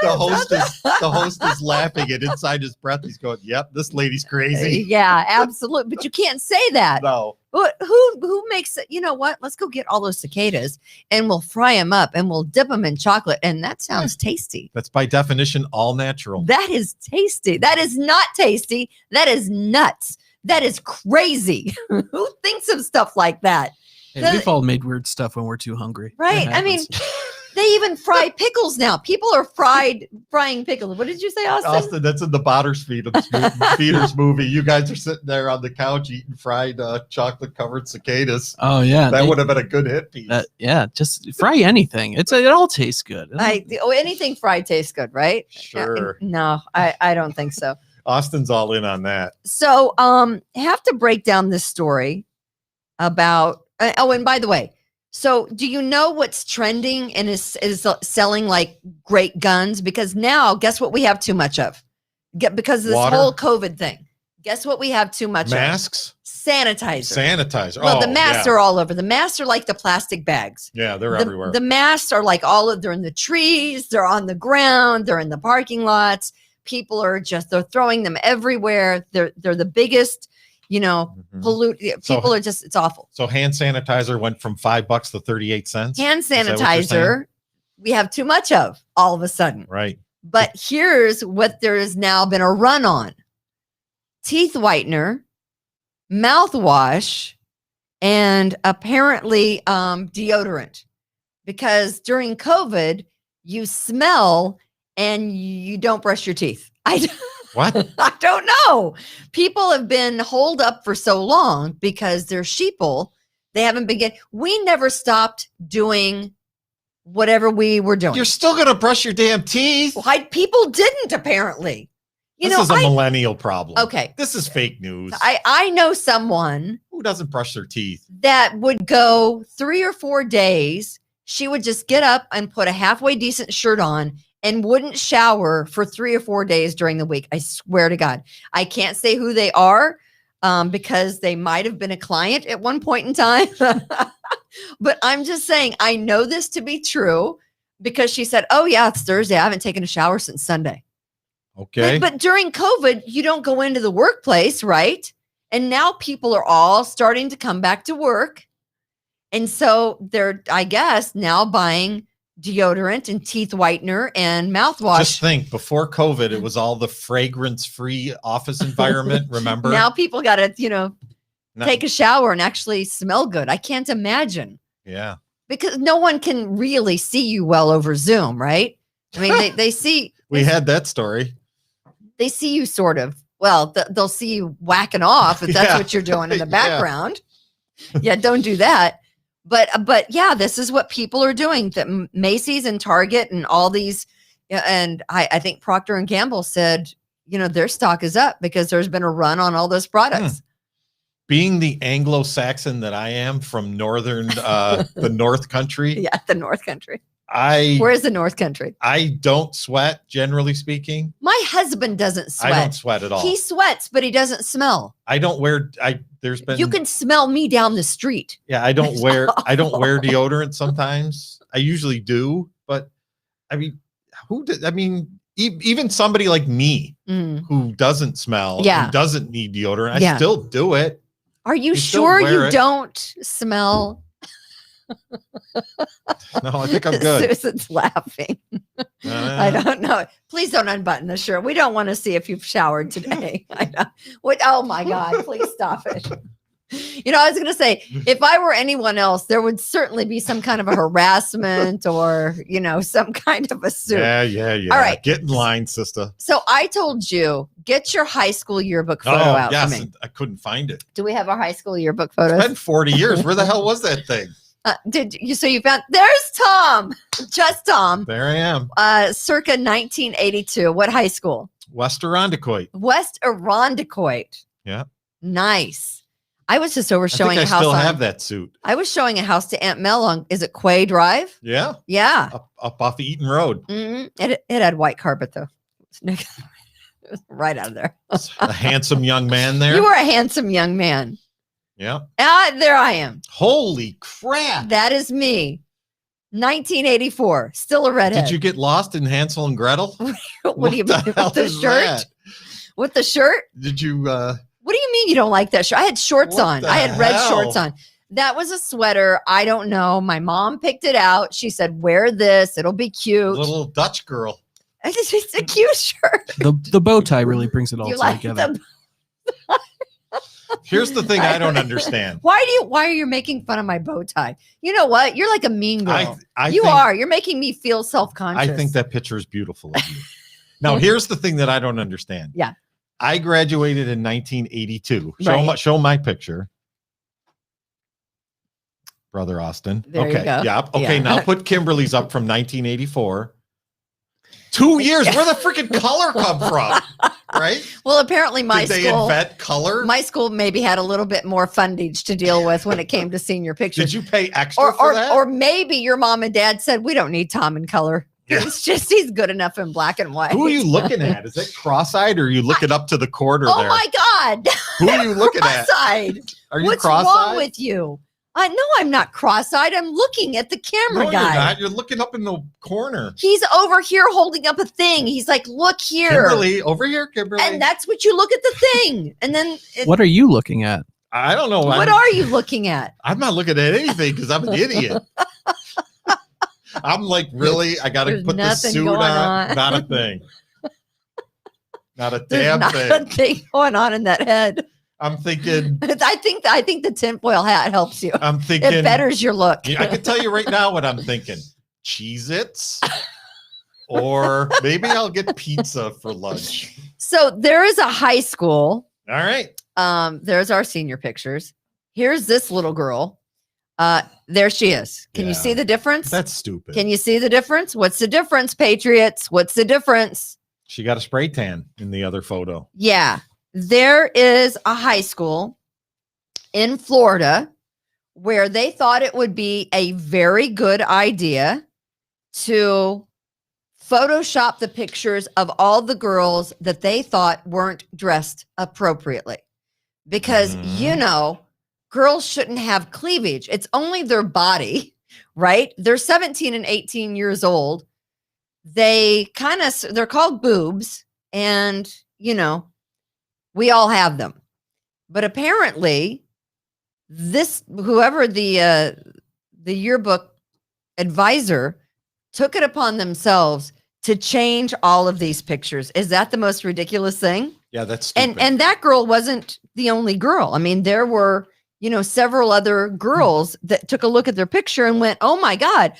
The host is laughing, and inside his breath, he's going, "Yep, this lady's crazy." Yeah, absolutely. But you can't say that. No. Who makes it? You know what? Let's go get all those cicadas and we'll fry them up and we'll dip them in chocolate. And that sounds tasty. That's by definition all natural. That is tasty. That is not tasty. That is nuts. That is crazy. Who thinks of stuff like that? Hey, we've all made weird stuff when we're too hungry. Right. I mean, they even fry pickles now. People are frying pickles. What did you say, Austin? Austin, that's in the Botters Feeders movie. You guys are sitting there on the couch eating fried chocolate-covered cicadas. Oh, yeah. That would have been a good hit piece. Just fry anything. It all tastes good. Anything fried tastes good, right? Sure. No, I don't think so. Austin's all in on that. So have to break down this story about and by the way, so do you know what's trending and is selling like great guns? Because now guess what we have too much of? Because of this whole COVID thing. Guess what we have too much masks? of? Sanitizer. Well, the masks are all over. The masks are like the plastic bags. Yeah, they're everywhere. The masks are like they're in the trees, they're on the ground, they're in the parking lots. People are they're throwing them everywhere. They're the biggest, People are just, it's awful. So hand sanitizer went from $5 to 38 cents. Hand sanitizer, we have too much of all of a sudden. Right. But here's what there has now been a run on: teeth whitener, mouthwash, and apparently deodorant. Because during COVID, you smell and you don't brush your teeth. What? I don't know. People have been holed up for so long because they're sheeple. They haven't been we never stopped doing whatever we were doing. You're still going to brush your damn teeth. People didn't, apparently. This is a millennial problem. Okay. This is fake news. I know someone who doesn't brush their teeth that would go 3 or 4 days. She would just get up and put a halfway decent shirt on and wouldn't shower for 3 or 4 days during the week. I swear to God. I can't say who they are because they might have been a client at one point in time. But I'm just saying, I know this to be true because she said, oh yeah, it's Thursday. I haven't taken a shower since Sunday. Okay. But during COVID, you don't go into the workplace, right? And now people are all starting to come back to work. And so they're, I guess, now buying deodorant and teeth whitener and mouthwash. Just think, before COVID, it was all the fragrance-free office environment. Remember? Now people got to, take a shower and actually smell good. I can't imagine. Yeah. Because no one can really see you well over Zoom, right? I mean, they see. We had that story. They see you sort of. Well, they'll see you whacking off if that's what you're doing in the background. Yeah, don't do that. But yeah, this is what people are doing. That Macy's and Target and all these, and I think Procter and Gamble said, their stock is up because there's been a run on all those products. Being the Anglo-Saxon that I am from northern, the North Country. Yeah, the North Country. Where's the North Country? I don't sweat, generally speaking. My husband doesn't sweat. I don't sweat at all. He sweats, but he doesn't smell. I don't wear. You can smell me down the street. Yeah, I don't wear deodorant sometimes. I usually do, but I mean, even somebody like me who doesn't smell, who doesn't need deodorant, I still do it. Are you sure you don't smell? No, I think I'm good. Susan's laughing. I don't know. Please don't unbutton the shirt. We don't want to see if you've showered today. I know. Oh my God, please stop it. I was going to say, if I were anyone else, there would certainly be some kind of a harassment or, some kind of a suit. Yeah. All right. Get in line, sister. So I told you, get your high school yearbook photo out for me. I couldn't find it. Do we have our high school yearbook photos? It's been 40 years. Where the hell was that thing? Did you? So you found? There's Tom. Just Tom. There I am. Circa 1982. What high school? West Irondequoit. West Irondequoit. Yeah. Nice. I was just over showing I a house. Still have that suit. I was showing a house to Aunt Mel on. Is it Quay Drive? Yeah. Yeah. Up off the Eaton Road. Mm-hmm. It had white carpet though. It was right out of there. A handsome young man there. You were a handsome young man. Yeah. There I am. Holy crap. That is me. 1984. Still a redhead. Did you get lost in Hansel and Gretel? What do you mean? With the shirt? That? With the shirt? Did you What do you mean you don't like that shirt? I had shorts on. I had red shorts on. That was a sweater. I don't know. My mom picked it out. She said, wear this. It'll be cute. Little Dutch girl. It's a cute shirt. The bow tie really brings it all together. Here's the thing I don't understand. Why are you making fun of my bow tie? You know what? You're like a mean girl. You are. You're making me feel self-conscious. I think that picture is beautiful of you. Now, here's the thing that I don't understand. Yeah. I graduated in 1982. Right. Show my picture. Brother Austin. There you go. Yeah. Okay. Yeah. Now put Kimberly's up from 1984. 2 years. Where the freaking color come from? Right? Well, apparently Did they invent color? My school maybe had a little bit more fundage to deal with when it came to senior pictures. Did you pay extra for that? Or maybe your mom and dad said, we don't need Tom in color. Yeah. It's just he's good enough in black and white. Who are you looking at? Is it cross-eyed or are you looking up to the corner Oh there? my God. Who are you looking at? Cross-eyed. Are you What's cross-eyed? wrong with you? No, I'm not cross-eyed. I'm looking at the camera No, guy. you're not. You're looking up in the corner. He's over here holding up a thing. He's like, look here. Kimberly, over here, Kimberly. And that's what you look at the thing. And then What are you looking at? I don't know. what are you looking at? I'm not looking at anything because I'm an idiot. I'm like, really? I got to There's put the nothing suit going on? on. Not a thing. Not a There's damn not thing. a thing going on in that head. I'm thinking. I think the tinfoil hat helps you. I'm thinking. It betters your look. I can tell you right now what I'm thinking. Cheez-Its. Or maybe I'll get pizza for lunch. So there is a high school. All right. There's our senior pictures. Here's this little girl. There she is. Can you see the difference? That's stupid. Can you see the difference? What's the difference, Patriots? What's the difference? She got a spray tan in the other photo. Yeah. There is a high school in Florida where they thought it would be a very good idea to Photoshop the pictures of all the girls that they thought weren't dressed appropriately. Because, you know, girls shouldn't have cleavage. It's only their body, right? They're 17 and 18 years old. They're called boobs. And, you know, we all have them. But apparently, whoever the yearbook advisor took it upon themselves to change all of these pictures. Is that the most ridiculous thing? Yeah, that's stupid. And that girl wasn't the only girl. I mean, there were, you know, several other girls that took a look at their picture and went, "Oh my God,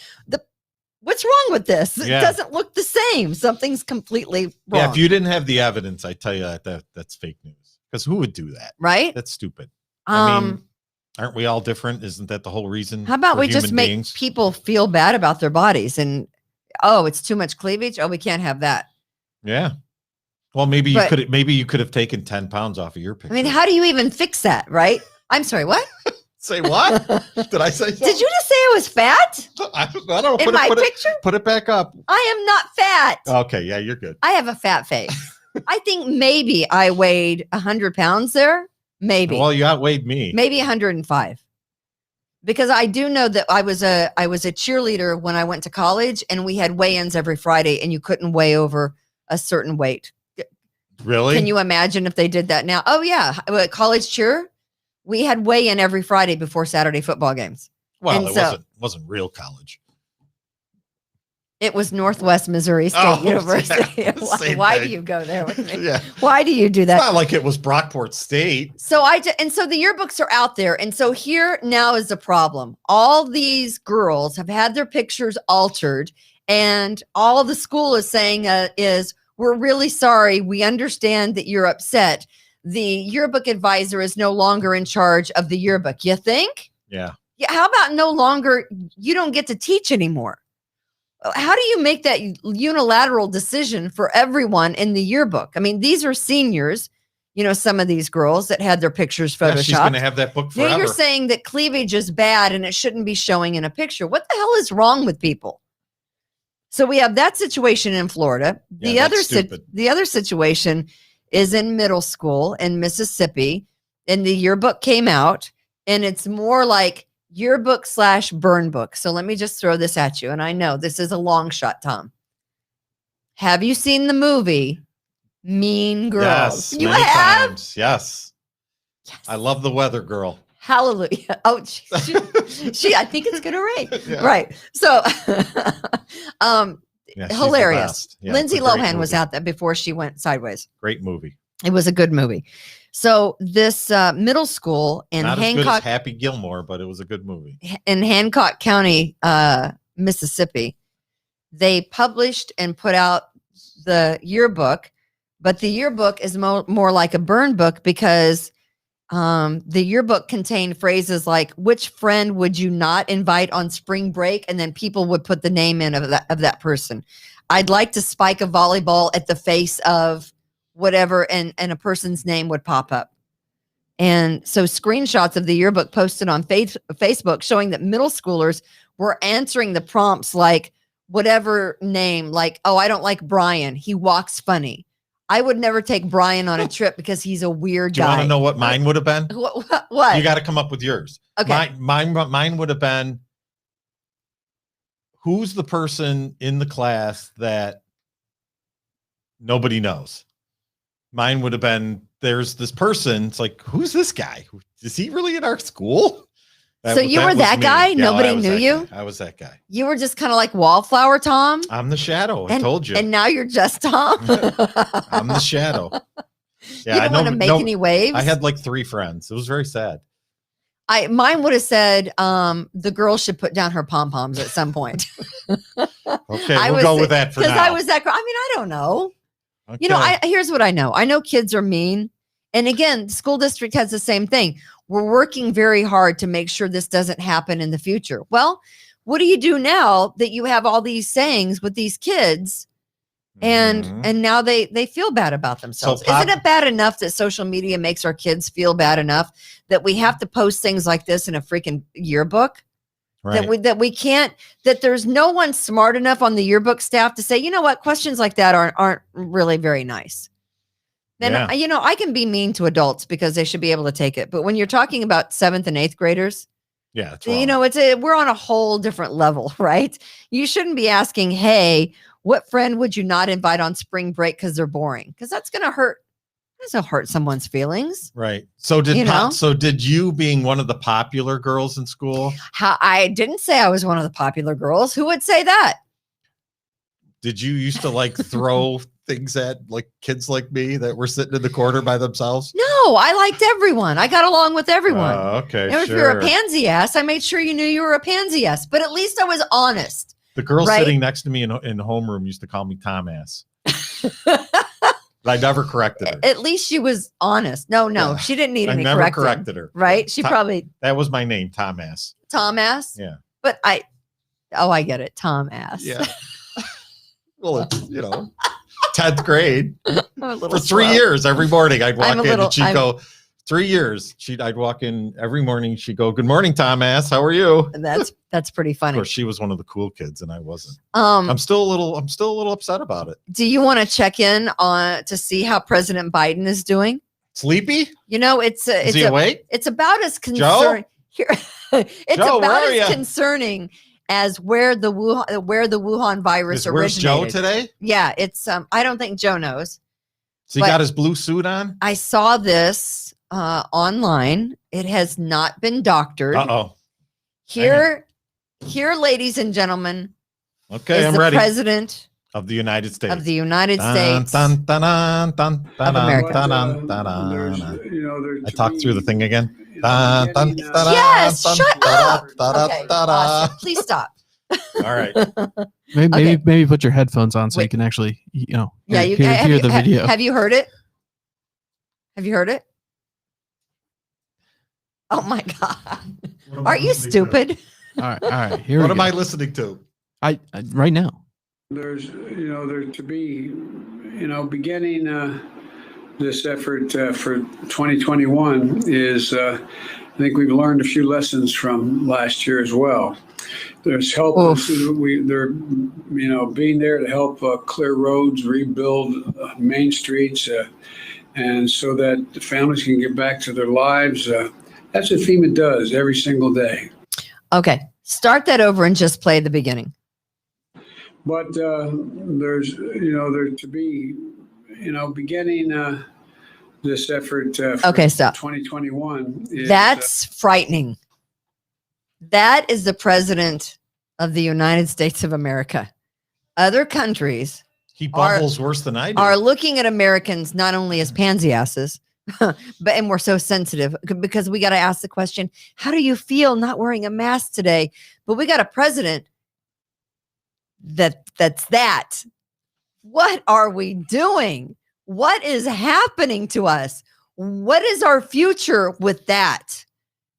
what's wrong with this? It doesn't look the same. Something's completely wrong." Yeah, if you didn't have the evidence, I tell you that's fake news. Because who would do that? Right? That's stupid. I mean, aren't we all different? Isn't that the whole reason? How about for we just human make beings? people feel bad about their bodies and, oh, it's too much cleavage. Oh, we can't have that. Yeah. Well, maybe you could have taken 10 pounds off of your picture. I mean, how do you even fix that? Right? I'm sorry. What? Say what? Did I say something? Did you just say I was fat? I don't know. In my picture? Put it back up. I am not fat. Okay. Yeah, you're good. I have a fat face. I think maybe I weighed 100 pounds there. Maybe. Well, you outweighed me. Maybe 105. Because I do know that I was a cheerleader when I went to college, and we had weigh-ins every Friday, and you couldn't weigh over a certain weight. Really? Can you imagine if they did that now? Oh yeah, college cheer. We had weigh-in every Friday before Saturday football games. Well, it wasn't real college. It was Northwest Missouri State University. Yeah, Why do you go there with me? Yeah. Why do you do that? It's not like it was Brockport State. So so the yearbooks are out there. And so here now is the problem. All these girls have had their pictures altered, and all the school is saying is, "We're really sorry. We understand that you're upset. The yearbook advisor is no longer in charge of the yearbook." You think? Yeah. Yeah. How about no longer, you don't get to teach anymore? How do you make that unilateral decision for everyone in the yearbook? I mean, these are seniors, you know, some of these girls that had their pictures photoshopped. Yeah, she's going to have that book forever. Now you're saying that cleavage is bad and it shouldn't be showing in a picture. What the hell is wrong with people? So we have that situation in Florida. The other situation is in middle school in Mississippi, and the yearbook came out, and it's more like yearbook / burn book. So let me just throw this at you. And I know this is a long shot, Tom. Have you seen the movie Mean Girls? Yes, you many have? times. Yes. I love the weather girl. Hallelujah. Oh, she I think it's going to rain. Yeah. Right. So, Yeah, she's hilarious. the best. Yeah, Lindsay it's a great Lohan was movie. out there before she went sideways. Great movie. It was a good movie. So this middle school in Not as good as Hancock, Happy Gilmore, but it was a good movie. in Hancock County, Mississippi, they published and put out the yearbook, but the yearbook is more like a burn book because the yearbook contained phrases like, "Which friend would you not invite on spring break?" And then people would put the name in of that person. "I'd like to spike a volleyball at the face of whatever," and a person's name would pop up. And so screenshots of the yearbook posted on Facebook showing that middle schoolers were answering the prompts like, whatever name, like, oh, I don't like Brian. He walks funny. I would never take Brian on a trip because he's a weird Do you guy. want to know what mine would have been? What? You got to come up with yours. Okay. Mine would have been, who's the person in the class that nobody knows? Mine would have been, there's this person. It's like, who's this guy? Is he really in our school? So you were that guy? Yeah, Nobody knew you? I was that guy. You were just kind of like Wallflower Tom? I'm the shadow. I told you. And now you're just Tom? I'm the shadow. Yeah, you don't want to make any waves? I had like 3 friends. It was very sad. Mine would have said the girl should put down her pom-poms at some point. Okay, we'll go with that for now. Because I was that girl. I mean, I don't know. Okay. You know, here's what I know. I know kids are mean. And again, the school district has the same thing. We're working very hard to make sure this doesn't happen in the future. Well, what do you do now that you have all these sayings with these kids and now they feel bad about themselves? Isn't it bad enough that social media makes our kids feel bad enough that we have to post things like this in a freaking yearbook? Right. That we can't, that there's no one smart enough on the yearbook staff to say, you know what, questions like that aren't really very nice. Then, you know, I can be mean to adults because they should be able to take it. But when you're talking about 7th and 8th graders, you know, we're on a whole different level, right? You shouldn't be asking, hey, what friend would you not invite on spring break because they're boring? Because that's going to hurt. That'll hurt someone's feelings. Right. So did you being one of the popular girls in school? I didn't say I was one of the popular girls. Who would say that? Did you used to like throw things at like kids like me that were sitting in the corner by themselves? No, I liked everyone. I got along with everyone. Okay. And if you're a pansy ass, I made sure you knew you were a pansy ass, but at least I was honest. The girl sitting next to me in homeroom used to call me Tom ass. I never corrected her. At least she was honest. No, she didn't need any correcting. I never corrected her. Right? She probably. That was my name, Tom ass. Tom ass? Yeah. But I get it. Tom ass. Yeah. Well, it's, 10th grade. For 3 slow. years, every morning I'd walk in and she'd go, 3 years. I'd walk in every morning. She'd go, good morning, Tom ass. How are you? That's pretty funny. Of course, she was one of the cool kids and I wasn't. I'm still a little upset about it. Do you want to check in to see how President Biden is doing? Sleepy? Is he awake? It's about as concerning. Concerning as where the Wuhan virus originated. Where's Joe today? Yeah, it's I don't think Joe knows. So he got his blue suit on? I saw this online. It has not been doctored. Uh-oh. Here, ladies and gentlemen. Okay, I'm ready. President of the United States. Of the United States. Of America. I talked through the thing again. Yes, shut up. Okay, awesome. Please stop. All right. Maybe put your headphones on so you can actually, hear the video. Have you heard it? Have you heard it? Oh my God. Are you stupid? All right. Here what am I listening to? I right now. There's, there to be, beginning this effort for 2021 is, I think we've learned a few lessons from last year as well. There's help. They're, being there to help clear roads, rebuild main streets, and so that the families can get back to their lives. That's what FEMA does every single day. Okay, start that over and just play the beginning. But there's, there to be, beginning this effort for stop. 2021. That's frightening. That is the president of the United States of America. Other countries he bubbles worse than I do. Are looking at Americans not only as pansy asses, and we're so sensitive because we got to ask the question, how do you feel not wearing a mask today? But we got a president that's that. What are we doing? What is happening to us? What is our future with that?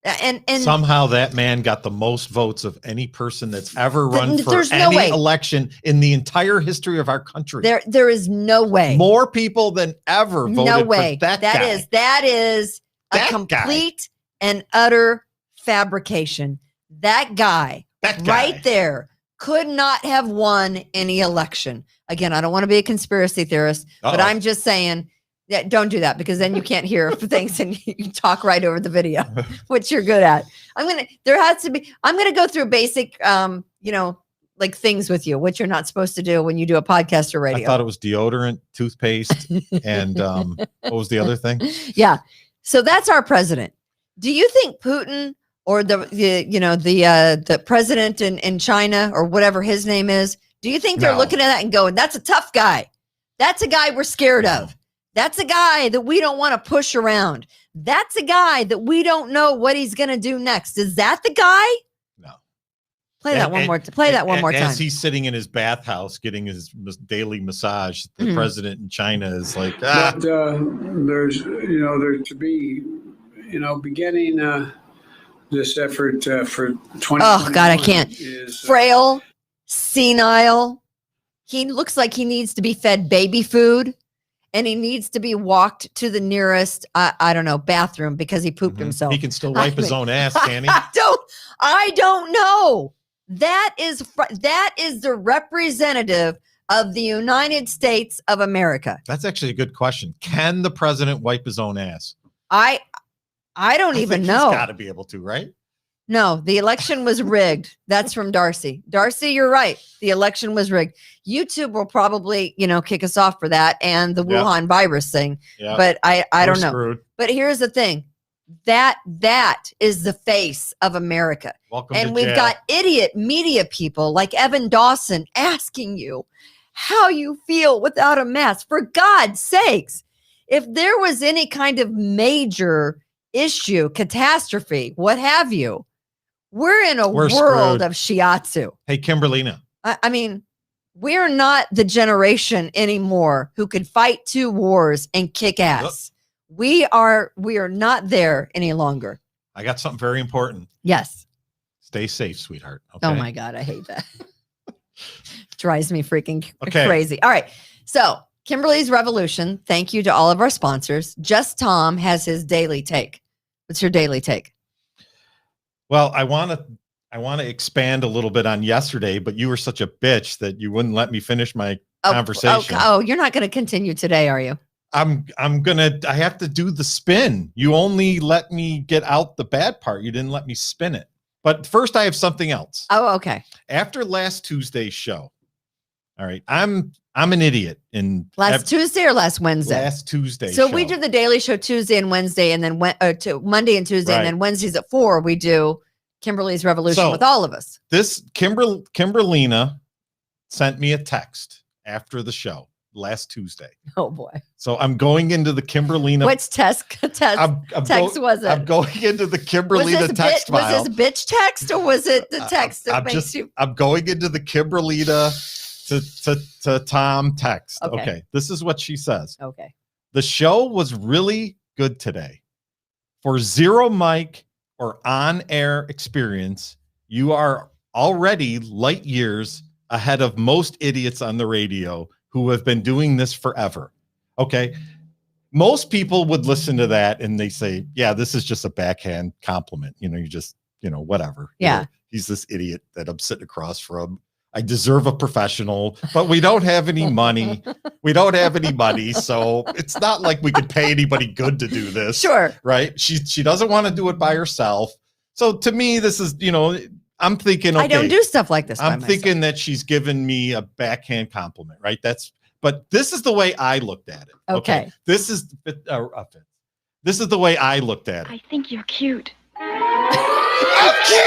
And somehow that man got the most votes of any person that's ever run for any election in the entire history of our country. There is no way. More people than ever voted for that guy. That is a complete and utter fabrication. That guy right there could not have won any election. Again, I don't want to be a conspiracy theorist, but I'm just saying that don't do that, because then you can't hear things and you talk right over the video, which you're good at. I'm going to go through basic, like things with you, which you're not supposed to do when you do a podcast or radio. I thought it was deodorant, toothpaste, and what was the other thing? Yeah. So that's our president. Do you think Putin or the president in China or whatever his name is, do you think they're looking at that and going, that's a tough guy. That's a guy we're scared of. That's a guy that we don't want to push around. That's a guy that we don't know what he's going to do next. Is that the guy? No. Play that one more time. As he's sitting in his bathhouse getting his daily massage, the president in China is like, But there's to be, beginning this effort for 20. Oh God, I can't. Frail, senile. He looks like he needs to be fed baby food, and he needs to be walked to the nearest, I don't know, bathroom because he pooped himself. He can still wipe his own ass, can he? I don't know. That is the representative of the United States of America. That's actually a good question. Can the president wipe his own ass? I don't even know. He's got to be able to, right? No, the election was rigged. That's from Darcy. Darcy, you're right. The election was rigged. YouTube will probably, kick us off for that and the Wuhan virus thing. Yep. But I don't know. Screwed. But here's the thing. That is the face of America. Welcome and to we've jail. got idiot media people like Evan Dawson asking you how you feel without a mask. For God's sakes, if there was any kind of major issue, catastrophe, what have you, we're in a world screwed. of shiatsu. Hey, Kimberly, now. I mean, we're not the generation anymore who could fight 2 wars and kick ass. We are not there any longer. I got something very important. Yes. Stay safe, sweetheart. Okay? Oh my God, I hate that. Drives me freaking crazy. All right. So Kimberly's Revolution. Thank you to all of our sponsors. Just Tom has his daily take. What's your daily take? Well, I want to expand a little bit on yesterday, but you were such a bitch that you wouldn't let me finish my conversation. Oh, you're not going to continue today, are you? I have to do the spin. You only let me get out the bad part. You didn't let me spin it. But first I have something else. Oh, okay. After last Tuesday's show. All right. I'm an idiot in Tuesday or last Wednesday? Last Tuesday. So we do the Daily Show Tuesday and Wednesday, and then Monday and Tuesday, and then Wednesdays at 4, we do Kimberly's Revolution with all of us. This Kimberlina sent me a text after the show last Tuesday. Oh boy. So I'm going into the Kimberlina. Which text was it? I'm going into the Kimberlina text file. Was this bitch text or was it the text that makes you? I'm going into the Kimberlina to Tom text. Okay. This is what she says. Okay. The show was really good today. For zero mic or on-air experience, you are already light years ahead of most idiots on the radio who have been doing this forever. Okay. Most people would listen to that and they say, yeah, this is just a backhand compliment. You just, whatever. Yeah. He's this idiot that I'm sitting across from. I deserve a professional, but we don't have any money. So it's not like we could pay anybody good to do this. Sure. Right. She doesn't want to do it by herself. So to me, this is, I'm thinking, okay, I don't do stuff like this. I'm thinking that she's given me a backhand compliment, right? But this is the way I looked at it. Okay. This is the way I looked at it. I think you're cute. I'm cute.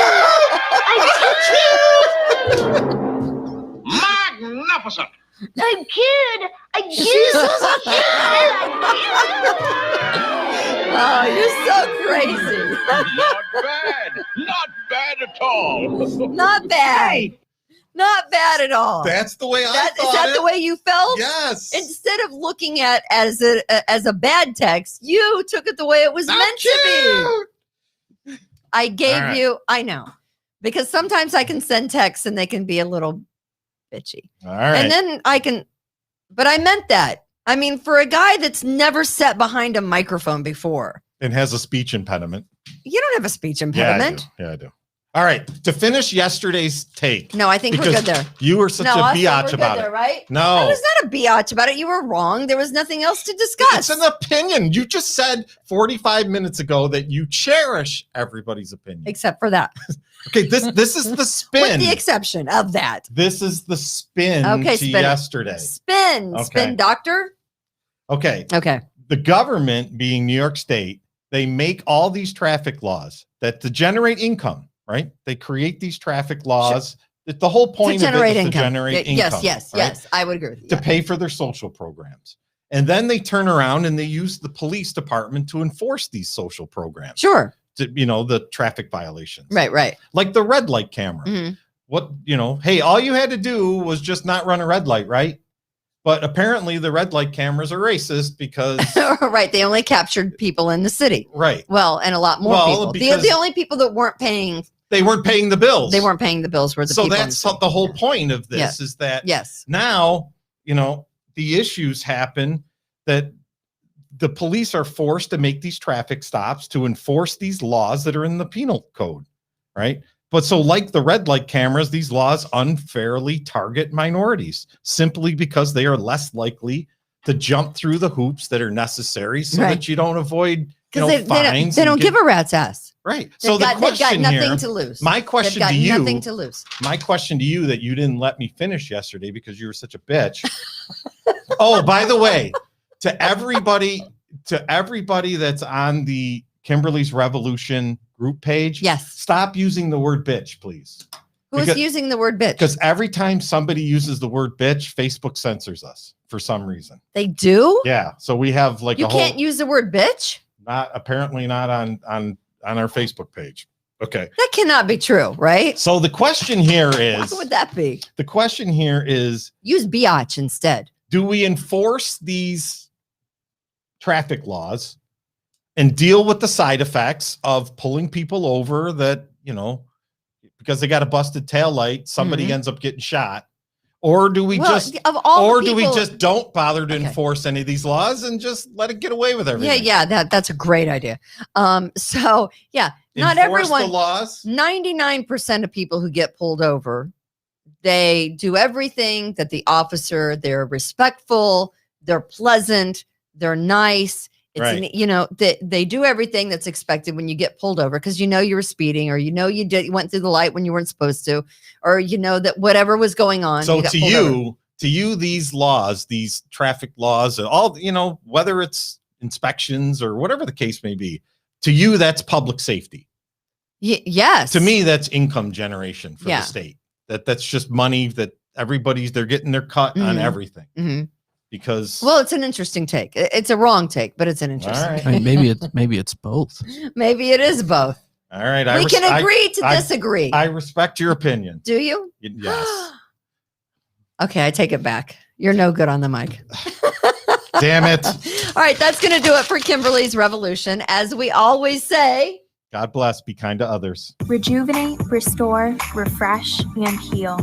Magnificent. I'm cute. I'm Oh, you're so crazy. Not bad at all. Not bad. Not bad at all. That's the way I thought. Is that the way you felt? Yes. Instead of looking at as a bad text, you took it the way it was meant to be. I gave you, I know, because sometimes I can send texts and they can be a little bitchy. All right. And then but I meant that. I mean, for a guy that's never sat behind a microphone before. And has a speech impediment. You don't have a speech impediment. Yeah, I do. All right. To finish yesterday's take. No, I think we're good there. You were such a biatch about it. Right? No. I was not a biatch about it. You were wrong. There was nothing else to discuss. It's an opinion. You just said 45 minutes ago that you cherish everybody's opinion. Except for that. Okay, this is the spin. With the exception of that. This is the spin to yesterday. Spin. Okay. Spin doctor. Okay. Okay. The government, being New York State, they make all these traffic laws that to generate income, right? They create these traffic laws. Sure. The whole point of it is to generate income. Yes. I would agree with you. To pay for their social programs. And then they turn around and they use the police department to enforce these social programs. Sure. To, the traffic violations. Right. Like the red light camera. Mm-hmm. What, hey, all you had to do was just not run a red light, right? But apparently the red light cameras are racist because right, they only captured people in the city. Right. Well, and a lot more people. The only people that weren't paying the bills. They weren't paying the bills were the people. So that's the whole point of this is that now, the issues happen that the police are forced to make these traffic stops to enforce these laws that are in the penal code, right? But so like the red light cameras, these laws unfairly target minorities simply because they are less likely to jump through the hoops that are necessary so that you don't avoid fines. They don't give a rat's ass. Right. So they've got nothing to lose. My question to you, nothing to lose. My question to you that you didn't let me finish yesterday because you were such a bitch. Oh, by the way, to everybody that's on the Kimberly's Revolution group page, stop using the word bitch, please. Who's using the word bitch? Because every time somebody uses the word bitch, Facebook censors us for some reason. They do? Yeah. So we have you can't use the word bitch? Apparently not on our Facebook page. Okay. That cannot be true, right? So the question here is what would that be? The question here is use biatch instead. Do we enforce these traffic laws and deal with the side effects of pulling people over that, because they got a busted tail light, somebody ends up getting shot? Or do we don't bother to enforce any of these laws and just let it get away with everything? Yeah, that's a great idea. Not enforce everyone. The laws. 99% of people who get pulled over, they do everything that the officer. They're respectful. They're pleasant. They're nice. They do everything that's expected when you get pulled over because you were speeding or you went through the light when you weren't supposed to, or that whatever was going on. So to you, these laws, these traffic laws, and all, whether it's inspections or whatever the case may be, to you, that's public safety. Yes. To me, that's income generation for the state. That's just money that they're getting their cut on everything. Mm-hmm. Because it's an interesting take. It's a wrong take, but it's an interesting. Right. Take. Maybe it's both. Maybe it is both. All right, we can agree to disagree. I respect your opinion. Do you? Yes. Okay, I take it back. You're no good on the mic. Damn it! All right, that's going to do it for Kimberly's Revolution. As we always say, God bless. Be kind to others. Rejuvenate, restore, refresh, and heal.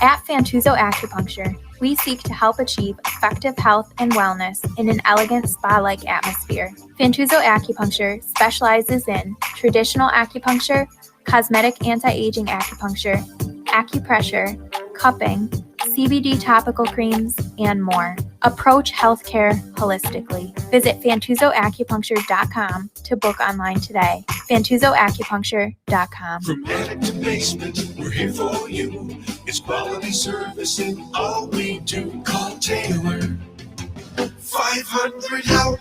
At Fantuzzo Acupuncture, we seek to help achieve effective health and wellness in an elegant spa-like atmosphere. Fantuzzo Acupuncture specializes in traditional acupuncture, cosmetic anti-aging acupuncture, acupressure, cupping, CBD topical creams, and more. Approach healthcare holistically. Visit FantuzzoAcupuncture.com to book online today. FantuzzoAcupuncture.com. From attic to basement, we're here for you. It's quality service in all we do. Call Taylor. 500 help.